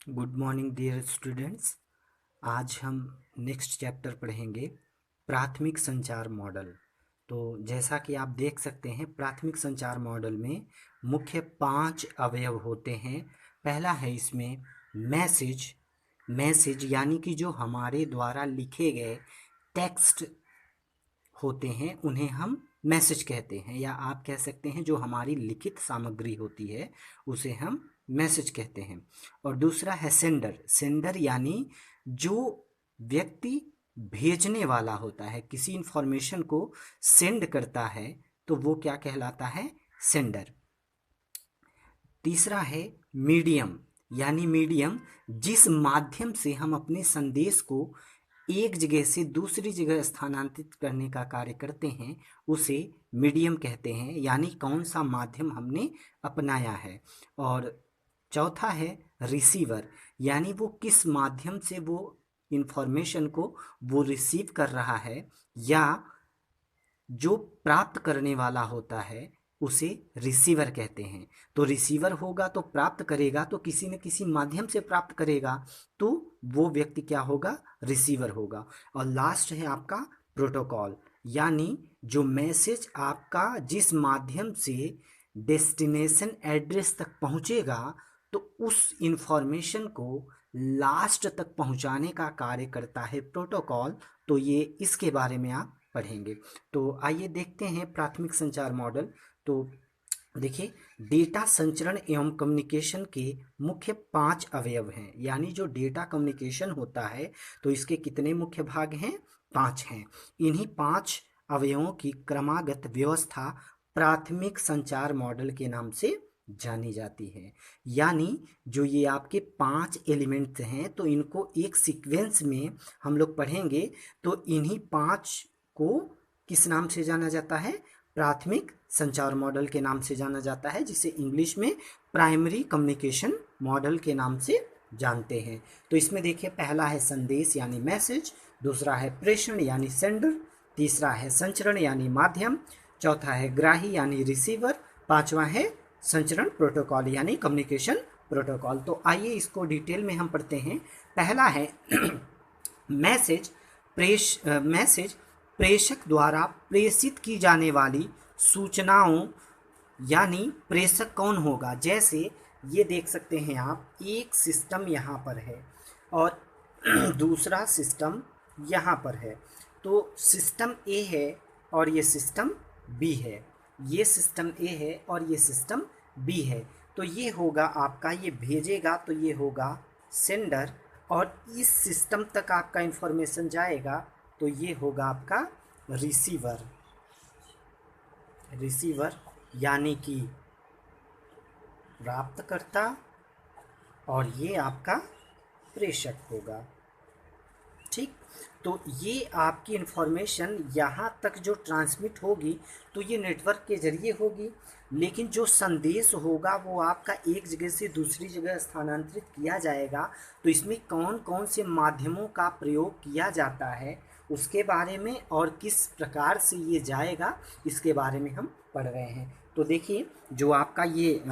Good morning dear students. आज हम next chapter पढ़ेंगे प्राथमिक संचार मॉडल। तो जैसा कि आप देख सकते हैं, प्राथमिक संचार मॉडल में मुख्य 5 अवयव होते हैं। पहला है इसमें मैसेज यानी कि जो हमारे द्वारा लिखे गए टेक्स्ट होते हैं उन्हें हम मैसेज कहते हैं, या आप कह सकते हैं जो हमारी लिखित सामग्री होती है उसे हम मैसेज कहते हैं। और दूसरा है सेंडर यानी जो व्यक्ति भेजने वाला होता है, किसी इंफॉर्मेशन को सेंड करता है तो वो क्या कहलाता है? सेंडर। तीसरा है मीडियम जिस माध्यम से हम अपने संदेश को एक जगह से दूसरी जगह स्थानांतरित करने का कार्य करते हैं उसे मीडियम कहते हैं, यानी कौन सा माध्यम हमने अपनाया है। और चौथा है रिसीवर, यानी वो किस माध्यम से वो इंफॉर्मेशन को वो रिसीव कर रहा है, या जो प्राप्त करने वाला होता है उसे रिसीवर कहते हैं। तो रिसीवर होगा तो प्राप्त करेगा, तो किसी न किसी माध्यम से प्राप्त करेगा, तो वो व्यक्ति क्या होगा? रिसीवर होगा। और लास्ट है आपका प्रोटोकॉल, यानी जो मैसेज आपका जिस माध्यम से डेस्टिनेशन एड्रेस तक पहुंचेगा तो उस इंफॉर्मेशन को लास्ट तक पहुंचाने का कार्य करता है प्रोटोकॉल। तो ये इसके बारे में आप पढ़ेंगे। तो आइए देखते हैं प्राथमिक संचार मॉडल। तो देखिए, डेटा संचरण एवं कम्युनिकेशन के मुख्य 5 अवयव हैं, यानी जो डेटा कम्युनिकेशन होता है तो इसके कितने मुख्य भाग हैं? 5 हैं। इन्हीं 5 अवयवों की क्रमागत व्यवस्था प्राथमिक संचार मॉडल के नाम से जानी जाती है। यानी जो ये आपके 5 एलिमेंट्स हैं तो इनको एक सीक्वेंस में हम लोग पढ़ेंगे, तो इन्हीं 5 को किस नाम से जाना जाता है? प्राथमिक संचार मॉडल के नाम से जाना जाता है, जिसे इंग्लिश में प्राइमरी कम्युनिकेशन मॉडल के नाम से जानते हैं। तो इसमें देखिए, पहला है संदेश यानी मैसेज, दूसरा है प्रेषण यानी सेंडर, तीसरा है संचरण यानी माध्यम, चौथा है ग्राही यानी रिसीवर, पांचवा है संचरण प्रोटोकॉल यानी कम्युनिकेशन प्रोटोकॉल। तो आइए इसको डिटेल में हम पढ़ते हैं। पहला है मैसेज प्रेषक द्वारा प्रेषित की जाने वाली सूचनाओं, यानी प्रेषक कौन होगा? जैसे ये देख सकते हैं आप, एक सिस्टम यहाँ पर है और दूसरा सिस्टम यहाँ पर है। तो सिस्टम ए है और ये सिस्टम बी है, ये सिस्टम ए है और ये सिस्टम बी है। तो ये होगा आपका, ये भेजेगा तो ये होगा सेंडर, और इस सिस्टम तक आपका इंफॉर्मेशन जाएगा तो ये होगा आपका रिसीवर यानी कि प्राप्तकर्ता, और ये आपका प्रेषक होगा। ठीक, तो ये आपकी इंफॉर्मेशन यहाँ तक जो ट्रांसमिट होगी तो ये नेटवर्क के जरिए होगी, लेकिन जो संदेश होगा वो आपका एक जगह से दूसरी जगह स्थानांतरित किया जाएगा। तो इसमें कौन कौन से माध्यमों का प्रयोग किया जाता है उसके बारे में, और किस प्रकार से ये जाएगा इसके बारे में हम पढ़ रहे हैं। तो देखिए, जो आपका ये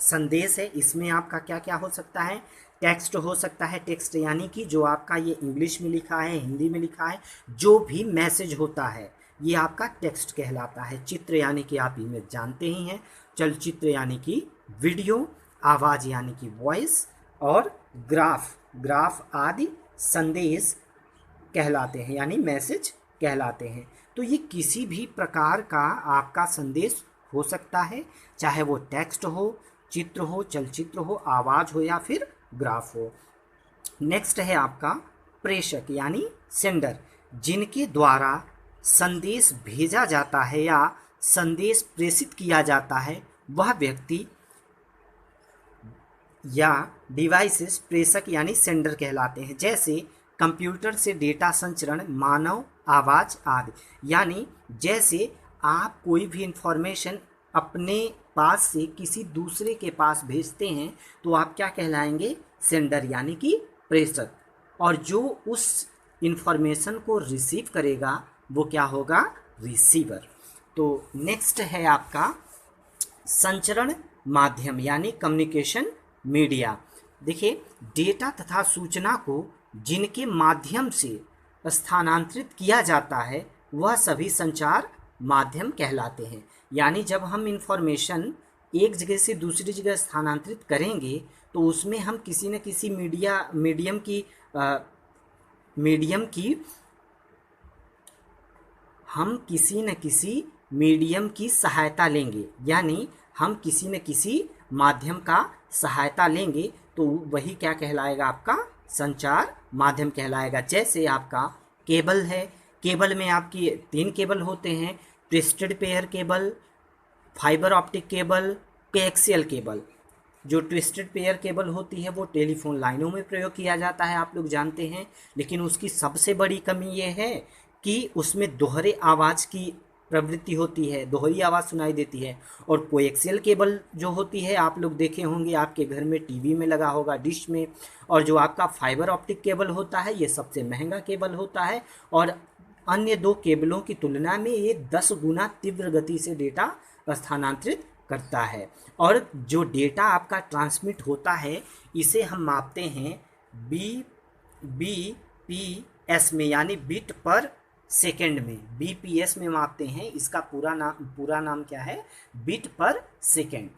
संदेश है इसमें आपका क्या क्या हो सकता है? टेक्स्ट हो सकता है, टेक्स्ट यानी कि जो आपका ये इंग्लिश में लिखा है, हिंदी में लिखा है, जो भी मैसेज होता है ये आपका टेक्स्ट कहलाता है। चित्र यानी कि आप इमेज जानते ही हैं, चलचित्र यानी कि वीडियो, आवाज़ यानी कि वॉइस, और ग्राफ आदि संदेश कहलाते हैं, यानी मैसेज कहलाते हैं। तो ये किसी भी प्रकार का आपका संदेश हो सकता है, चाहे वो टेक्स्ट हो, चित्र हो, चलचित्र हो, आवाज़ हो या फिर ग्राफ हो। नेक्स्ट है आपका प्रेषक यानी सेंडर, जिनके द्वारा संदेश भेजा जाता है या संदेश प्रेषित किया जाता है, वह व्यक्ति या डिवाइसेस प्रेषक यानी सेंडर कहलाते हैं। जैसे कंप्यूटर से डेटा संचरण, मानव आवाज़ आदि। यानी जैसे आप कोई भी इंफॉर्मेशन अपने पास से किसी दूसरे के पास भेजते हैं तो आप क्या कहलाएंगे? सेंडर यानी कि प्रेषक। और जो उस इंफॉर्मेशन को रिसीव करेगा वो क्या होगा? रिसीवर। तो नेक्स्ट है आपका संचरण माध्यम यानी कम्युनिकेशन मीडिया। देखिए, डेटा तथा सूचना को जिनके माध्यम से स्थानांतरित किया जाता है वह सभी संचार माध्यम कहलाते हैं। यानी जब हम इंफॉर्मेशन एक जगह से दूसरी जगह स्थानांतरित करेंगे तो उसमें हम किसी न किसी मीडियम की सहायता लेंगे, यानी हम किसी न किसी माध्यम का सहायता लेंगे तो वही क्या कहलाएगा, आपका संचार माध्यम कहलाएगा। जैसे आपका केबल है, केबल में आपकी 3 केबल होते हैं, twisted pair cable, fibre optic cable, coaxial cable. जो ट्विस्टेड पेयर केबल होती है वो टेलीफोन लाइनों में प्रयोग किया जाता है, आप लोग जानते हैं, लेकिन उसकी सबसे बड़ी कमी ये है कि उसमें दोहरे आवाज़ की प्रवृत्ति होती है, दोहरी आवाज़ सुनाई देती है। और कोएक्सियल केबल जो होती है, आप लोग देखे होंगे, आपके घर में टीवी में लगा होगा, डिश में। और जो आपका फाइबर ऑप्टिक केबल होता है ये सबसे महंगा केबल होता है और अन्य 2 केबलों की तुलना में ये 10 गुना तीव्र गति से डेटा स्थानांतरित करता है। और जो डेटा आपका ट्रांसमिट होता है इसे हम मापते हैं बीपीएस में, यानी बिट पर सेकेंड में, बीपीएस में मापते हैं। इसका पूरा नाम क्या है, बिट पर सेकेंड।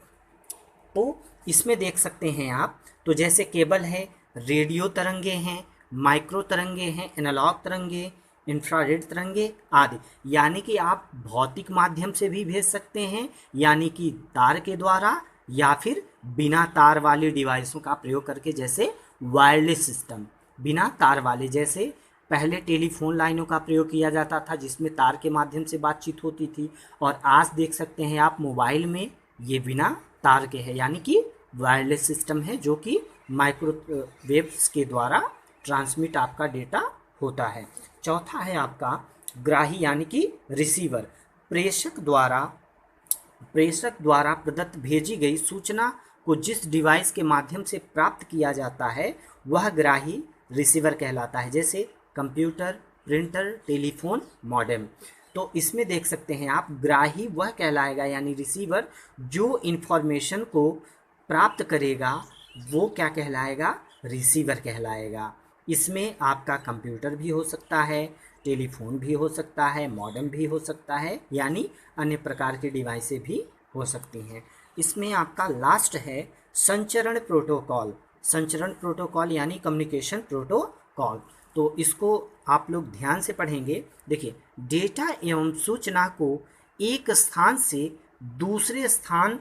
तो इसमें देख सकते हैं आप, तो जैसे केबल है, रेडियो तरंगे हैं, माइक्रो तरंगे हैं, एनालॉग तरंगे, इंफ्रारेड तरंगे आदि। यानी कि आप भौतिक माध्यम से भी भेज सकते हैं, यानी कि तार के द्वारा, या फिर बिना तार वाले डिवाइसों का प्रयोग करके, जैसे वायरलेस सिस्टम, बिना तार वाले। जैसे पहले टेलीफोन लाइनों का प्रयोग किया जाता था जिसमें तार के माध्यम से बातचीत होती थी, और आज देख सकते हैं आप मोबाइल में ये बिना तार के है, यानी कि वायरलेस सिस्टम है जो कि माइक्रोवेव्स के द्वारा ट्रांसमिट आपका डेटा होता है। चौथा है आपका ग्राही, यानी कि रिसीवर। प्रेषक द्वारा प्रदत्त भेजी गई सूचना को जिस डिवाइस के माध्यम से प्राप्त किया जाता है वह ग्राही रिसीवर कहलाता है। जैसे कंप्यूटर, प्रिंटर, टेलीफोन, मॉडेम। तो इसमें देख सकते हैं आप, ग्राही वह कहलाएगा, यानी रिसीवर, जो इन्फॉर्मेशन को प्राप्त करेगा वो क्या कहलाएगा, रिसीवर कहलाएगा। इसमें आपका कंप्यूटर भी हो सकता है, टेलीफोन भी हो सकता है, मॉडेम भी हो सकता है, यानी अन्य प्रकार की डिवाइसें भी हो सकती हैं। इसमें आपका लास्ट है संचरण प्रोटोकॉल। संचरण प्रोटोकॉल यानी कम्युनिकेशन प्रोटोकॉल। तो इसको आप लोग ध्यान से पढ़ेंगे। देखिए, डेटा एवं सूचना को एक स्थान से दूसरे स्थान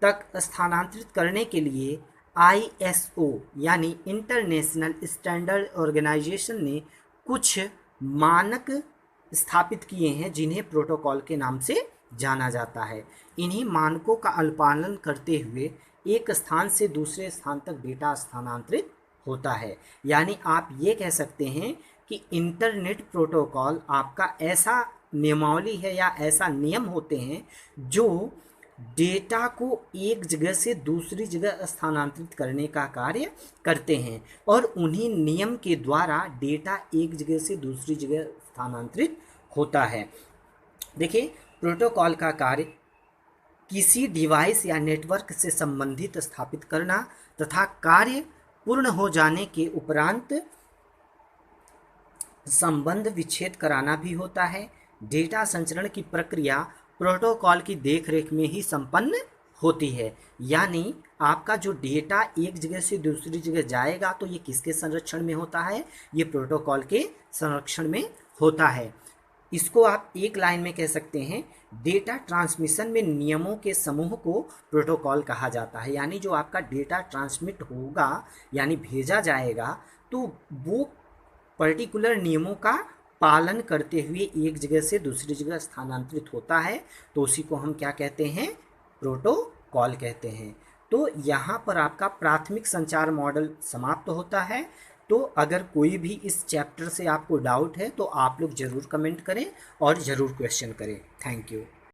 तक स्थानांतरित करने के लिए ISO यानी इंटरनेशनल स्टैंडर्ड ऑर्गेनाइजेशन ने कुछ मानक स्थापित किए हैं जिन्हें प्रोटोकॉल के नाम से जाना जाता है। इन्हीं मानकों का अनुपालन करते हुए एक स्थान से दूसरे स्थान तक डेटा स्थानांतरित होता है। यानी आप ये कह सकते हैं कि इंटरनेट प्रोटोकॉल आपका ऐसा नियमावली है या ऐसा नियम होते हैं जो डेटा को एक जगह से दूसरी जगह स्थानांतरित करने का कार्य करते हैं, और उन्हीं नियम के द्वारा डेटा एक जगह से दूसरी जगह स्थानांतरित होता है। देखिए, प्रोटोकॉल का कार्य किसी डिवाइस या नेटवर्क से संबंधित स्थापित करना तथा कार्य पूर्ण हो जाने के उपरांत संबंध विच्छेद कराना भी होता है। डेटा संचरण की प्रक्रिया प्रोटोकॉल की देखरेख में ही संपन्न होती है। यानी आपका जो डेटा एक जगह से दूसरी जगह जाएगा तो ये किसके संरक्षण में होता है, ये प्रोटोकॉल के संरक्षण में होता है। इसको आप एक लाइन में कह सकते हैं, डेटा ट्रांसमिशन में नियमों के समूह को प्रोटोकॉल कहा जाता है। यानी जो आपका डेटा ट्रांसमिट होगा यानी भेजा जाएगा तो वो पर्टिकुलर नियमों का पालन करते हुए एक जगह से दूसरी जगह स्थानांतरित होता है, तो उसी को हम क्या कहते हैं, प्रोटोकॉल कहते हैं। तो यहाँ पर आपका प्राथमिक संचार मॉडल समाप्त होता है। तो अगर कोई भी इस चैप्टर से आपको डाउट है तो आप लोग ज़रूर कमेंट करें और ज़रूर क्वेश्चन करें। Thank you.